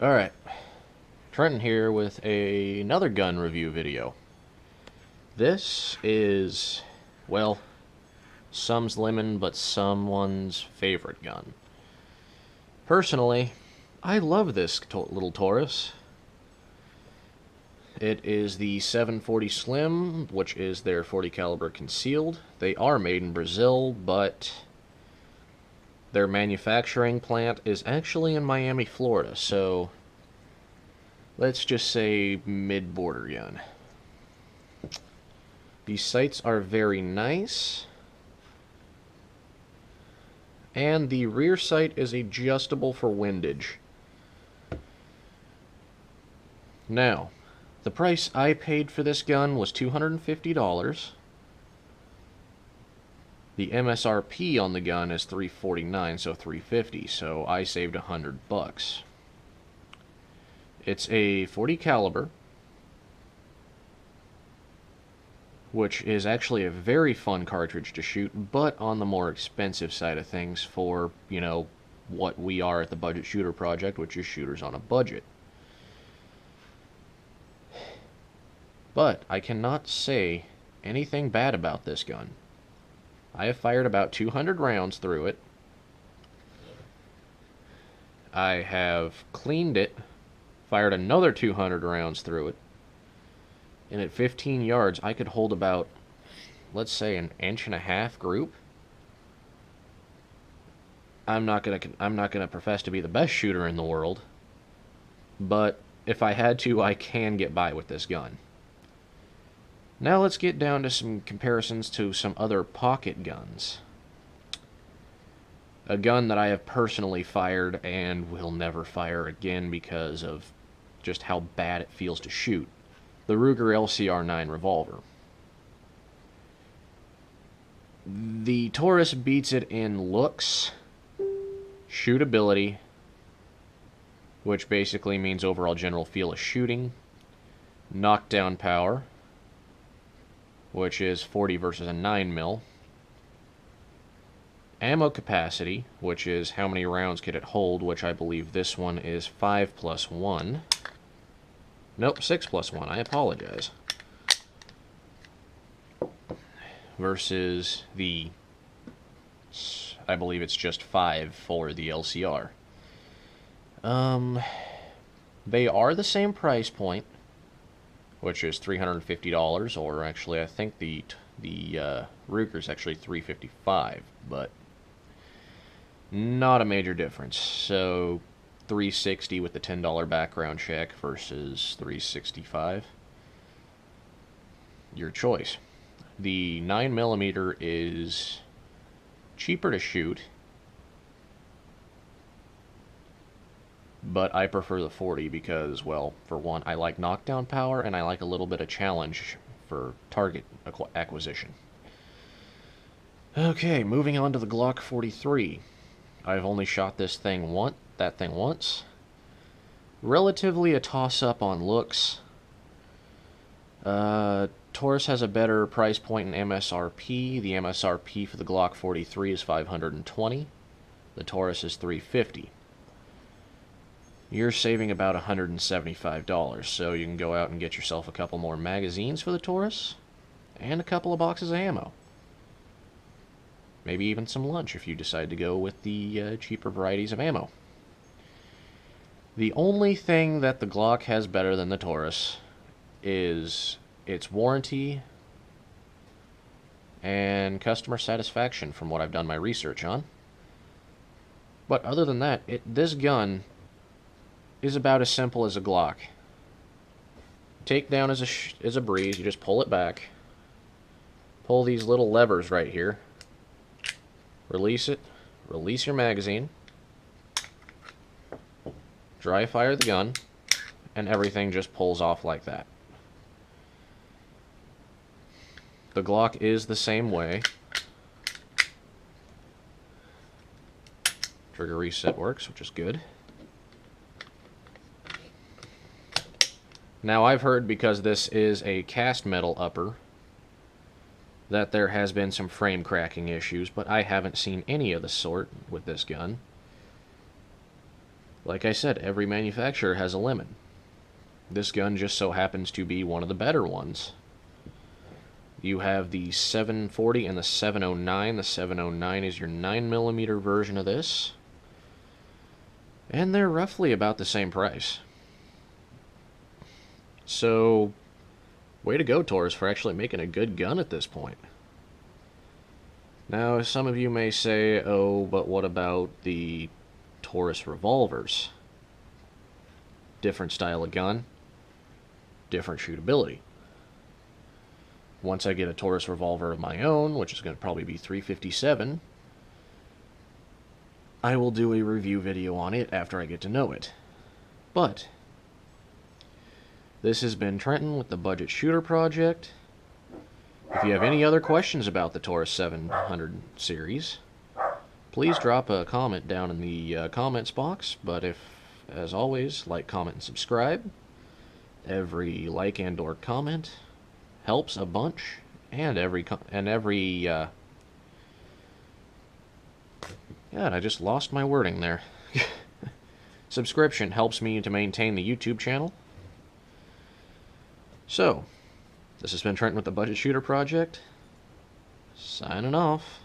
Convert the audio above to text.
Alright, Trenton here with another gun review video. This is, well, some's lemon but someone's favorite gun. Personally, I love this little Taurus. It is the 740 Slim, which is their 40 caliber concealed. They are made in Brazil, but their manufacturing plant is actually in Miami, Florida, so let's just say mid-border gun. These sights are very nice, and the rear sight is adjustable for windage. Now, the price I paid for this gun was $250. The MSRP on the gun is $349, so $350, so I saved $100. It's a 40 caliber, which is actually a very fun cartridge to shoot, but on the more expensive side of things for, you know, what we are at the Budget Shooter Project, which is shooters on a budget. But I cannot say anything bad about this gun. I have fired about 200 rounds through it. I have cleaned it, fired another 200 rounds through it, and at 15 yards I could hold about, let's say, an inch-and-a-half group. I'm not gonna profess to be the best shooter in the world, but if I had to, I can get by with this gun. Now let's get down to some comparisons to some other pocket guns. A gun that I have personally fired and will never fire again because of just how bad it feels to shoot. The Ruger LCR-9 revolver. The Taurus beats it in looks, shootability, which basically means overall general feel of shooting, knockdown power, which is 40 versus a 9mm, ammo capacity, which is how many rounds could it hold, which I believe this one is 5 plus 1. Nope, 6 plus 1, I apologize. Versus the, I believe it's just 5 for the LCR. They are the same price point, which is $350, or actually I think the Ruger's actually $355, but not a major difference. So $360 with the $10 background check versus $365. Your choice. The 9mm is cheaper to shoot, but I prefer the 40 because, well, for one, I like knockdown power and I like a little bit of challenge for target acquisition. Okay, moving on to the Glock 43. I've only shot that thing once. Relatively a toss-up on looks. Taurus has a better price point in MSRP. The MSRP for the Glock 43 is $520. The Taurus is $350. You're saving about $175, so you can go out and get yourself a couple more magazines for the Taurus, and a couple of boxes of ammo. Maybe even some lunch if you decide to go with the cheaper varieties of ammo. The only thing that the Glock has better than the Taurus is its warranty and customer satisfaction, from what I've done my research on. But other than that, this gun is about as simple as a Glock. Takedown is a breeze. You just pull it back, pull these little levers right here, release it, release your magazine, dry fire the gun, and everything just pulls off like that. The Glock is the same way. Trigger reset works, which is good. Now, I've heard, because this is a cast metal upper, that there has been some frame cracking issues, but I haven't seen any of the sort with this gun. Like I said, every manufacturer has a limit. This gun just so happens to be one of the better ones. You have the 740 and the 709. The 709 is your 9mm version of this. And they're roughly about the same price. So, way to go, Taurus, for actually making a good gun at this point. Now, some of you may say, oh, but what about the Taurus revolvers? Different style of gun, different shootability. Once I get a Taurus revolver of my own, which is going to probably be 357, I will do a review video on it after I get to know it. But this has been Trenton with the Budget Shooter Project. If you have any other questions about the Taurus 700 series, please drop a comment down in the comments box. But if, as always, like, comment, and subscribe. Every like and or comment helps a bunch, and every God, I just lost my wording there. Subscription helps me to maintain the YouTube channel. So, this has been Trenton with the Budget Shooter Project, signing off.